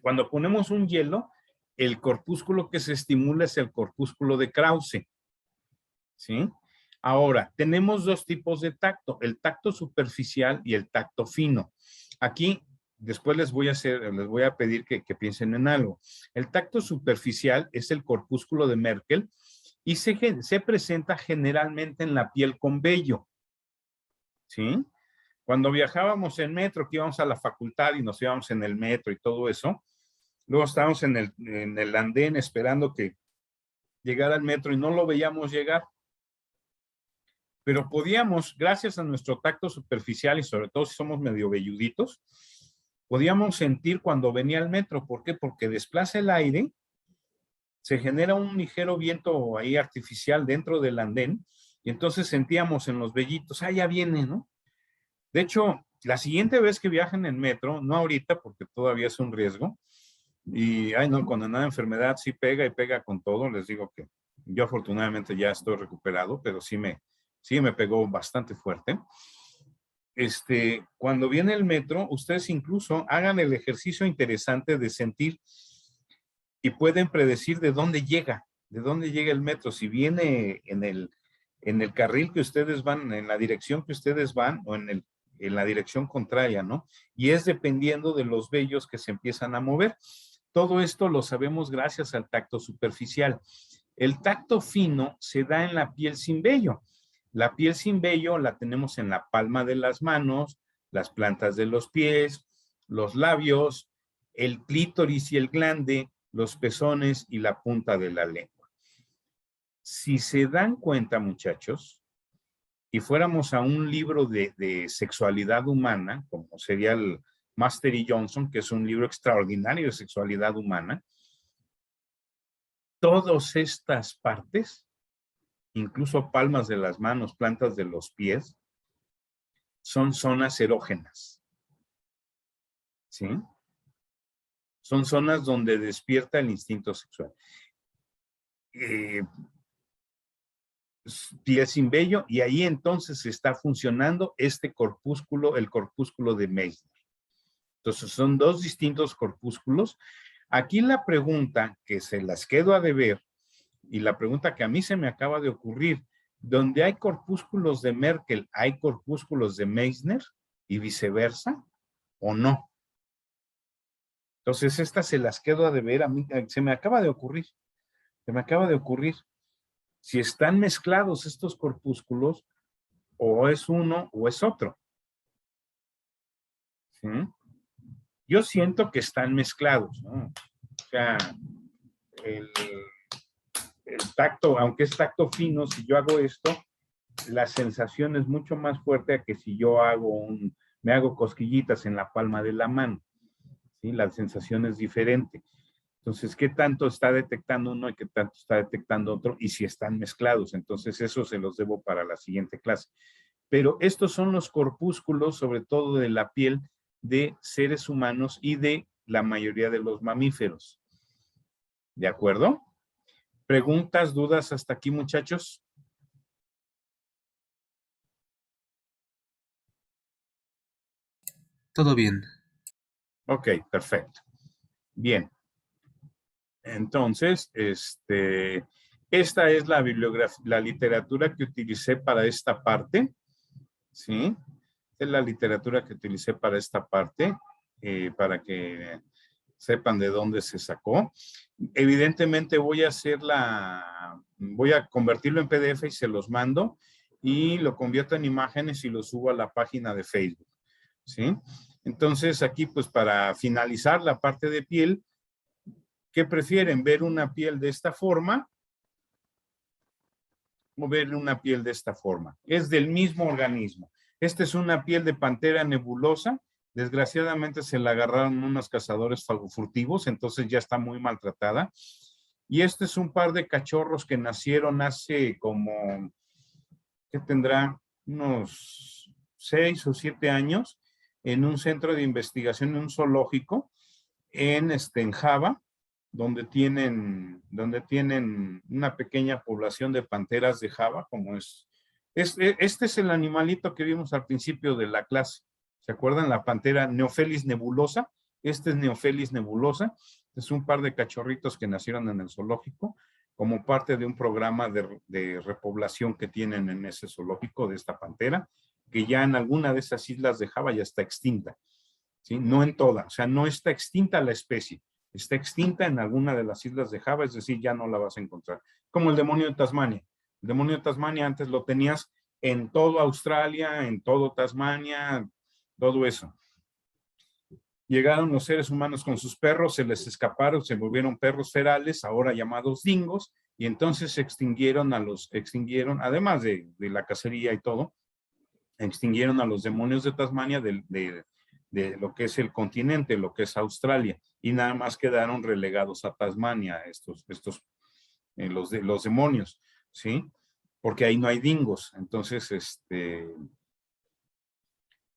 Speaker 1: Cuando ponemos un hielo, el corpúsculo que se estimula es el corpúsculo de Krause, ¿sí? Ahora, tenemos dos tipos de tacto, el tacto superficial y el tacto fino. Aquí, después les voy a pedir que piensen en algo. El tacto superficial es el corpúsculo de Merkel y se presenta generalmente en la piel con vello, ¿sí? Cuando viajábamos en metro, que íbamos a la facultad y nos íbamos en el metro y todo eso, luego estábamos en el andén esperando que llegara el metro y no lo veíamos llegar. Pero podíamos, gracias a nuestro tacto superficial y sobre todo si somos medio velluditos, podíamos sentir cuando venía el metro. ¿Por qué? Porque desplaza el aire, se genera un ligero viento ahí artificial dentro del andén y entonces sentíamos en los vellitos, ya viene, ¿no? De hecho, la siguiente vez que viajen en metro, no ahorita porque todavía es un riesgo, y cuando nada enfermedad sí pega y pega con todo, les digo que yo afortunadamente ya estoy recuperado, pero sí me pegó bastante fuerte. Cuando viene el metro, ustedes incluso hagan el ejercicio interesante de sentir y pueden predecir de dónde llega el metro, si viene en el carril que ustedes van, en la dirección que ustedes van o en la dirección contraria, ¿no? Y es dependiendo de los vellos que se empiezan a mover. Todo esto lo sabemos gracias al tacto superficial. El tacto fino se da en la piel sin vello. La piel sin vello la tenemos en la palma de las manos, las plantas de los pies, los labios, el clítoris y el glande, los pezones y la punta de la lengua. Si se dan cuenta, muchachos, y fuéramos a un libro de sexualidad humana, como sería el Master y Johnson, que es un libro extraordinario de sexualidad humana, todas estas partes, incluso palmas de las manos, plantas de los pies, son zonas erógenas. ¿Sí? Son zonas donde despierta el instinto sexual. piel sin vello, y ahí entonces está funcionando este corpúsculo, el corpúsculo de Meissner. Entonces son dos distintos corpúsculos. Aquí la pregunta que se las quedo a deber, y la pregunta que a mí se me acaba de ocurrir, ¿donde hay corpúsculos de Merkel, hay corpúsculos de Meissner y viceversa o no? Entonces estas se las quedo a deber, a mí se me acaba de ocurrir, si están mezclados estos corpúsculos, o es uno o es otro. ¿Sí? Yo siento que están mezclados, ¿no? O sea, el tacto, aunque es tacto fino, si yo hago esto, la sensación es mucho más fuerte a que si yo me hago cosquillitas en la palma de la mano. ¿Sí? La sensación es diferente. Entonces, ¿qué tanto está detectando uno y qué tanto está detectando otro? Y si están mezclados. Entonces, eso se los debo para la siguiente clase. Pero estos son los corpúsculos, sobre todo de la piel de seres humanos y de la mayoría de los mamíferos. ¿De acuerdo? ¿Preguntas, dudas hasta aquí, muchachos?
Speaker 2: Todo bien.
Speaker 1: Ok, perfecto. Bien. Entonces, esta es la bibliografía, la literatura que utilicé para esta parte. ¿Sí? Es la literatura que utilicé para esta parte, para que sepan de dónde se sacó. Evidentemente voy a convertirlo en PDF y se los mando, y lo convierto en imágenes y lo subo a la página de Facebook. ¿Sí? Entonces aquí, pues para finalizar la parte de piel, ¿qué prefieren? ¿Ver una piel de esta forma o ver una piel de esta forma? Es del mismo organismo. Esta es una piel de pantera nebulosa. Desgraciadamente se la agarraron unos cazadores furtivos, entonces ya está muy maltratada. Y este es un par de cachorros que nacieron hace como, ¿qué tendrá? Unos 6 o 7 años en un centro de investigación, en un zoológico en Java, donde tienen una pequeña población de panteras de Java, como es. Este es el animalito que vimos al principio de la clase. ¿Se acuerdan? La pantera Neophelis nebulosa. Este es Neophelis nebulosa. Es un par de cachorritos que nacieron en el zoológico como parte de un programa de repoblación que tienen en ese zoológico de esta pantera, que ya en alguna de esas islas de Java ya está extinta. ¿Sí? No en todas, o sea, no está extinta la especie. Está extinta en alguna de las islas de Java, es decir, ya no la vas a encontrar. Como el demonio de Tasmania. El demonio de Tasmania antes lo tenías en todo Australia, en todo Tasmania, todo eso. Llegaron los seres humanos con sus perros, se les escaparon, se volvieron perros ferales, ahora llamados dingos, y entonces se extinguieron, además de la cacería y todo, extinguieron a los demonios de Tasmania de lo que es el continente, lo que es Australia, y nada más quedaron relegados a Tasmania los demonios, ¿sí? Porque ahí no hay dingos. Entonces,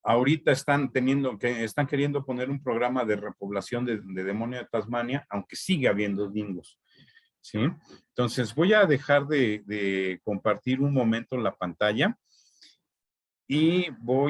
Speaker 1: ahorita están queriendo poner un programa de repoblación de demonio de Tasmania, aunque sigue habiendo dingos, ¿sí? Entonces voy a dejar de compartir un momento la pantalla y voy